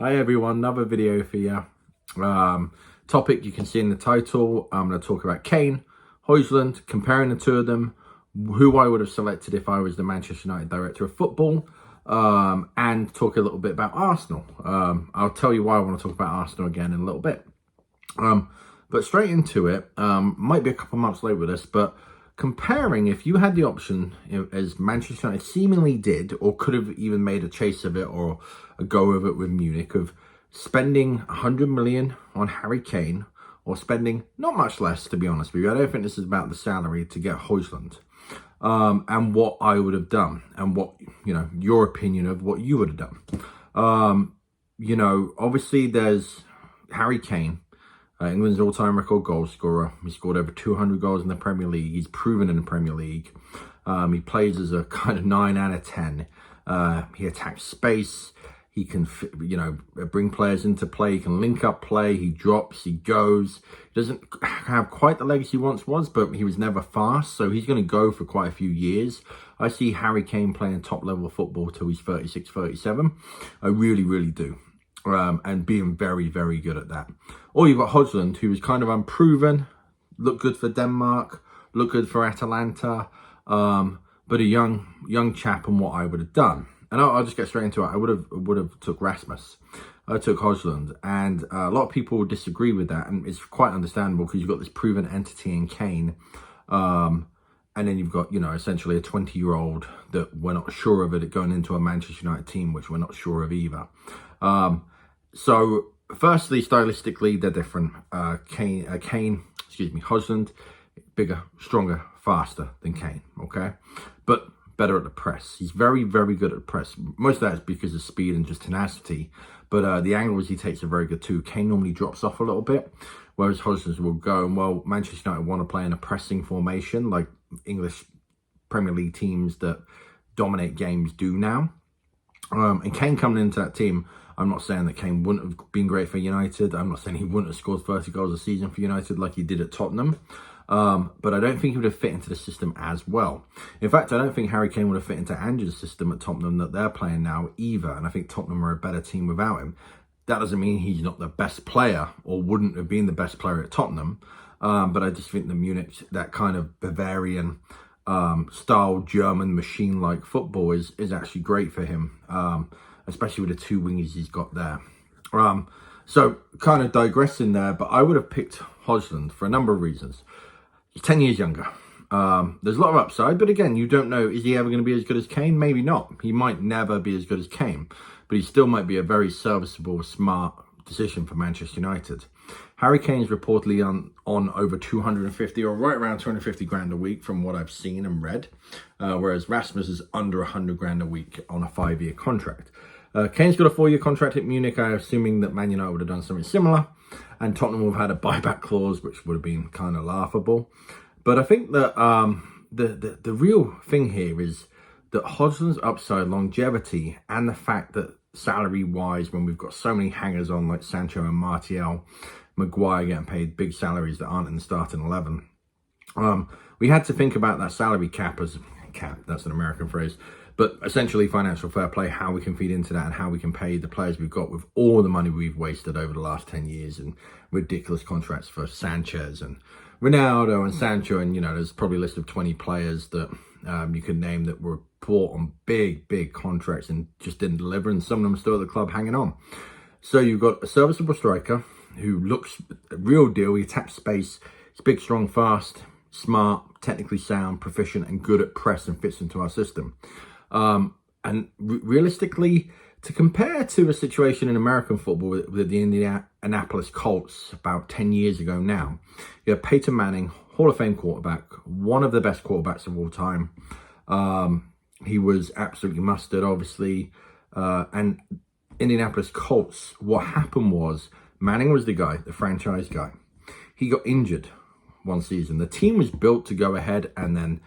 Hi everyone, another video for you. Topic you can see in the title. I'm going to talk about Kane, Hojlund, comparing the two of them, who I would have selected if I was the Manchester United director of football, and talk a little bit about Arsenal. I'll tell you why I want to talk about Arsenal again in a little bit. But straight into it, might be a couple months late with this, but comparing, if you had the option, as Manchester United seemingly did, or could have even made a chase of it or a go of it with Munich, of spending 100 million on Harry Kane, or spending not much less, to be honest with you. I don't think this is about the salary to get Hojlund, and what I would have done, and what, your opinion of what you would have done. Obviously there's Harry Kane, England's all-time record goal scorer. He scored over 200 goals in the Premier League. He's proven in the Premier League. He plays as a kind of 9 out of 10. He attacks space. He can, bring players into play. He can link up play. He drops. He goes. He doesn't have quite the legs he once was, but he was never fast. So he's going to go for quite a few years. I see Harry Kane playing top-level football till he's 36, 37. I really, really do. And being very, very good at that. Or you've got Hojlund, who is kind of unproven, looked good for Denmark, looked good for Atalanta, but a young chap, and what I would have done. And I'll just get straight into it. I would have took Rasmus. I took Hojlund, and a lot of people disagree with that, and it's quite understandable because you've got this proven entity in Kane, and then you've got, essentially a 20-year-old that we're not sure of it going into a Manchester United team, which we're not sure of either. So firstly, stylistically, they're different. Hojlund, bigger, stronger, faster than Kane, okay? But better at the press. He's very, very good at the press. Most of that is because of speed and just tenacity. But the angles he takes are very good too. Kane normally drops off a little bit, whereas Hojlund will go. And, well, Manchester United want to play in a pressing formation like English Premier League teams that dominate games do now. And Kane coming into that team, I'm not saying that Kane wouldn't have been great for United. I'm not saying he wouldn't have scored 30 goals a season for United like he did at Tottenham. But I don't think he would have fit into the system as well. In fact, I don't think Harry Kane would have fit into Ange's system at Tottenham that they're playing now either. And I think Tottenham are a better team without him. That doesn't mean he's not the best player or wouldn't have been the best player at Tottenham. But I just think the Munich, that kind of Bavarian style German machine-like football is actually great for him. Especially with the two wingers he's got there. So kind of digressing there, but I would have picked Hojlund for a number of reasons. He's 10 years younger. There's a lot of upside, but again, you don't know, is he ever going to be as good as Kane? Maybe not. He might never be as good as Kane, but he still might be a very serviceable, smart decision for Manchester United. Harry Kane's reportedly on over 250 or right around 250 grand a week from what I've seen and read, whereas Rasmus is under 100 grand a week on a 5-year contract. Kane's got a 4-year contract at Munich. I'm assuming that Man United would have done something similar, and Tottenham would have had a buyback clause, which would have been kind of laughable. But I think that the real thing here is that Hojlund's upside, longevity, and the fact that salary-wise, when we've got so many hangers on like Sancho and Martial, Maguire getting paid big salaries that aren't in the starting 11, we had to think about that salary cap as cap. That's an American phrase. But essentially financial fair play, how we can feed into that and how we can pay the players we've got with all the money we've wasted over the last 10 years and ridiculous contracts for Sanchez and Ronaldo and Sancho. And, there's probably a list of 20 players that you could name that were bought on big, big contracts and just didn't deliver. And some of them are still at the club hanging on. So you've got a serviceable striker who looks a real deal. He attacks space. He's big, strong, fast, smart, technically sound, proficient and good at press and fits into our system. And realistically, to compare to a situation in American football with the Indianapolis Colts about 10 years ago now, you have Peyton Manning, Hall of Fame quarterback, one of the best quarterbacks of all time. He was absolutely mustard, obviously. And Indianapolis Colts, what happened was Manning was the guy, the franchise guy. He got injured one season. The team was built to go ahead and then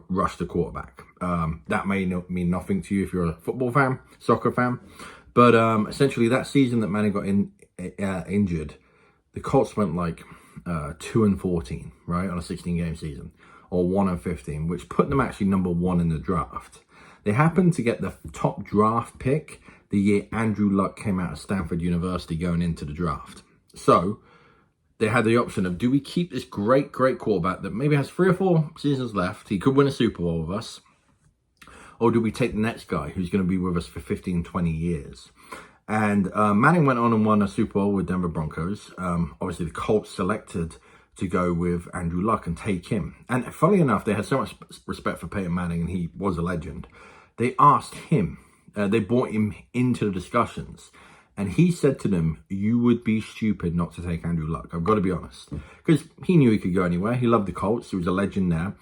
rush the quarterback. That may mean nothing to you if you're a football fan, soccer fan, but essentially that season that Manning got injured, the Colts went like 2-14, right, on a 16-game season, or 1-15, which put them actually number 1 in the draft. They happened to get the top draft pick the year Andrew Luck came out of Stanford University going into the draft. So they had the option of, do we keep this great quarterback that maybe has 3 or 4 seasons left, he could win a Super Bowl with us, or do we take the next guy who's going to be with us for 15, 20 years? And Manning went on and won a Super Bowl with Denver Broncos. Obviously, the Colts selected to go with Andrew Luck and take him. And funnily enough, they had so much respect for Peyton Manning, and he was a legend. They asked him, they brought him into the discussions, and he said to them, you would be stupid not to take Andrew Luck. I've got to be honest. Because he knew he could go anywhere. He loved the Colts. He was a legend there.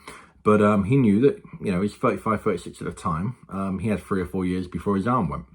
But he knew that, you know, he's 35, 36 at the time. He had 3 or 4 years before his arm went.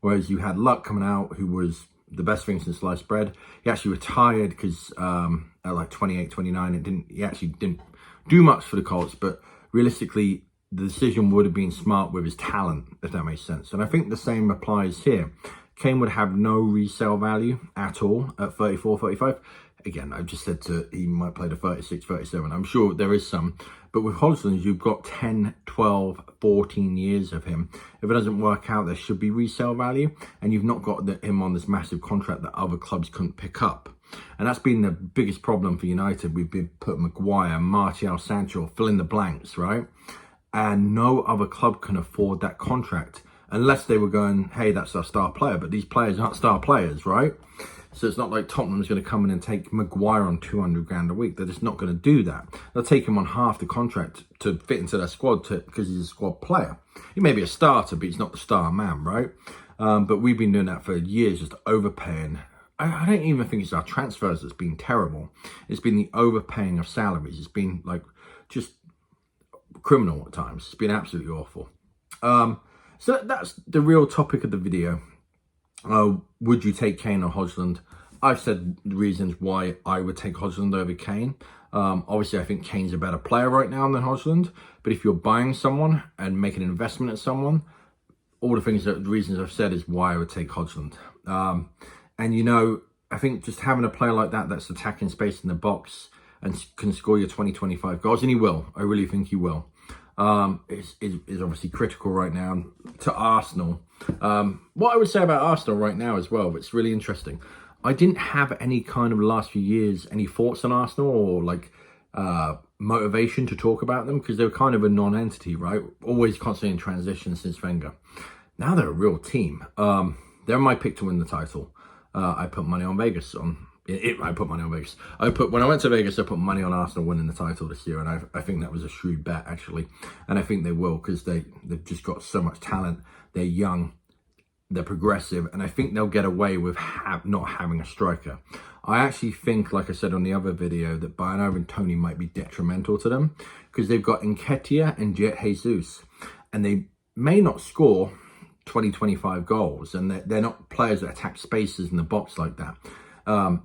Whereas you had Luck coming out, who was the best thing since sliced bread. He actually retired because at like 28, 29, he actually didn't do much for the Colts. But realistically, the decision would have been smart with his talent, if that makes sense. And I think the same applies here. Kane would have no resale value at all at 34, 35. Again, I've just said he might play to 36, 37. I'm sure there is some. But with Hojlund, you've got 10, 12, 14 years of him. If it doesn't work out, there should be resale value. And you've not got him on this massive contract that other clubs couldn't pick up. And that's been the biggest problem for United. We've been putting Maguire, Martial, Sancho, fill in the blanks, right? And no other club can afford that contract. Unless they were going, hey, that's our star player. But these players aren't star players, right? So it's not like Tottenham's going to come in and take Maguire on 200 grand a week. They're just not going to do that. They'll take him on half the contract to fit into their squad because he's a squad player. He may be a starter, but he's not the star man, right? But we've been doing that for years, just overpaying. I don't even think it's our transfers that's been terrible. It's been the overpaying of salaries. It's been like just criminal at times. It's been absolutely awful. So that's the real topic of the video. Would you take Kane or Hojlund? I've said the reasons why I would take Hojlund over Kane. Obviously, I think Kane's a better player right now than Hojlund. But if you're buying someone and making an investment at someone, all the reasons I've said is why I would take Hojlund. And, you know, I think just having a player like that that's attacking space in the box and can score your 20, 25 goals, and he will. I really think he will. Is obviously critical right now to Arsenal. What I would say about Arsenal right now as well, it's really interesting. I didn't have any kind of last few years, any thoughts on Arsenal or like motivation to talk about them because they were kind of a non-entity, right? Always constantly in transition since Wenger. Now they're a real team. They're my pick to win the title. I put money on Vegas on. I put money on Vegas. When I went to Vegas, I put money on Arsenal winning the title this year, and I think that was a shrewd bet actually, and I think they will because they've just got so much talent. They're young, they're progressive, and I think they'll get away with not having a striker. I actually think, like I said on the other video, that Bernardo and Tony might be detrimental to them because they've got Nketiah and Jet Jesus, and they may not score 20, 25 goals, and they're not players that attack spaces in the box like that.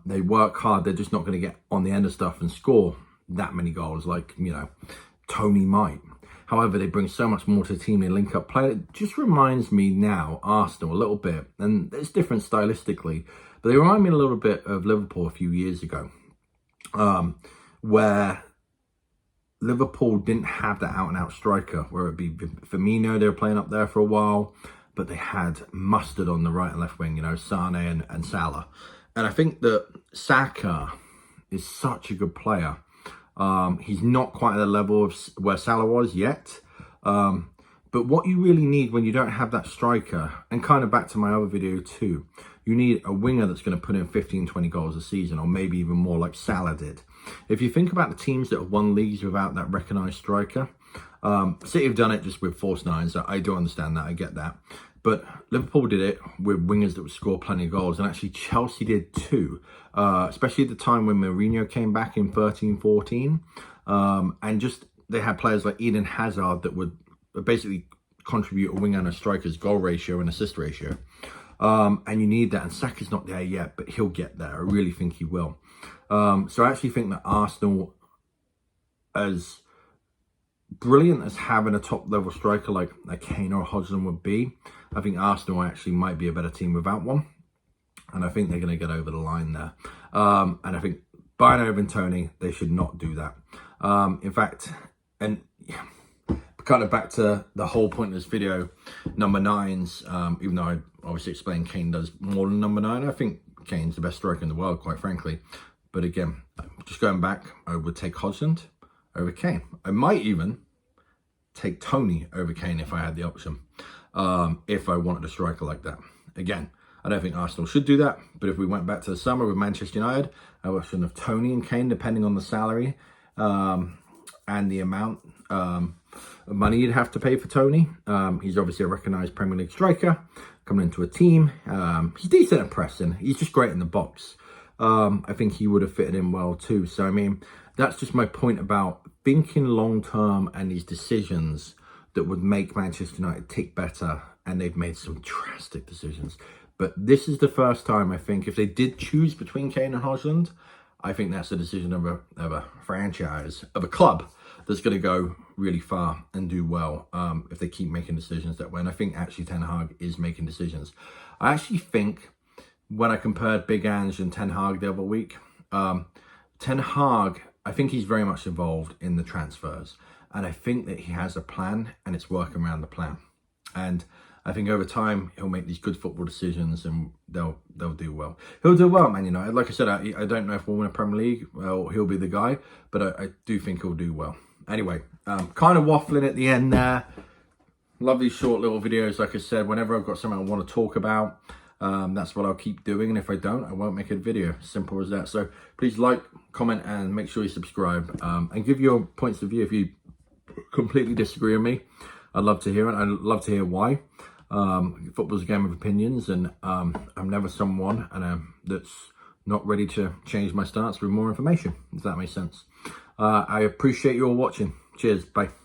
They work hard. They're just not going to get on the end of stuff and score that many goals like, you know, Tony might. However, they bring so much more to the team. They link up play. It just reminds me now, Arsenal, a little bit. And it's different stylistically. But they remind me a little bit of Liverpool a few years ago. Where Liverpool didn't have that out-and-out striker. Where it'd be Firmino, they were playing up there for a while. But they had mustard on the right and left wing, you know, Sane and Salah. And I think that Saka is such a good player. He's not quite at the level of where Salah was yet. But what you really need when you don't have that striker, and kind of back to my other video too, you need a winger that's going to put in 15, 20 goals a season, or maybe even more like Salah did. If you think about the teams that have won leagues without that recognised striker, City have done it just with false nines. I do understand that. I get that. But Liverpool did it with wingers that would score plenty of goals. And actually Chelsea did too. Especially at the time when Mourinho came back in 13-14. And just they had players like Eden Hazard that would basically contribute a winger and a striker's goal ratio and assist ratio. And you need that. And Saka's not there yet, but he'll get there. I really think he will. So I actually think that Arsenal, as brilliant as having a top level striker like Kane or Hojlund would be, I think Arsenal actually might be a better team without one. And I think they're going to get over the line there. And I think Bernardo and Tony, they should not do that. In fact, and kind of back to the whole point of this video, number 9s, even though I obviously explained Kane does more than number 9, I think Kane's the best striker in the world, quite frankly. But again, just going back, I would take Hojlund over Kane. I might even take Tony over Kane if I had the option, if I wanted a striker like that. Again, I don't think Arsenal should do that, but if we went back to the summer with Manchester United, I would have Tony and Kane, depending on the salary and the amount of money you'd have to pay for Tony. He's obviously a recognised Premier League striker coming into a team. He's decent at pressing. He's just great in the box. I think he would have fitted in well too. So, I mean, that's just my point about thinking long-term and these decisions that would make Manchester United tick better. And they've made some drastic decisions. But this is the first time, I think, if they did choose between Kane and Hojlund, I think that's a decision of a franchise, of a club that's going to go really far and do well if they keep making decisions that way. And I think actually Ten Hag is making decisions. I actually think when I compared Big Ange and Ten Hag the other week, Ten Hag, I think he's very much involved in the transfers. And I think that he has a plan and it's working around the plan. And I think over time, he'll make these good football decisions and they'll do well. He'll do well at Man United. Like I said, I don't know if we'll win a Premier League. Well, he'll be the guy, but I do think he'll do well. Anyway, kind of waffling at the end there. Love these short little videos. Like I said, whenever I've got something I want to talk about, that's what I'll keep doing. And if I don't, I won't make a video. Simple as that. So please like, comment, and make sure you subscribe. And give your points of view if you completely disagree with me. I'd love to hear it. I'd love to hear why. Football's a game of opinions, and I'm never someone that's not ready to change my stance with more information, if that makes sense. I appreciate you all watching. Cheers. Bye.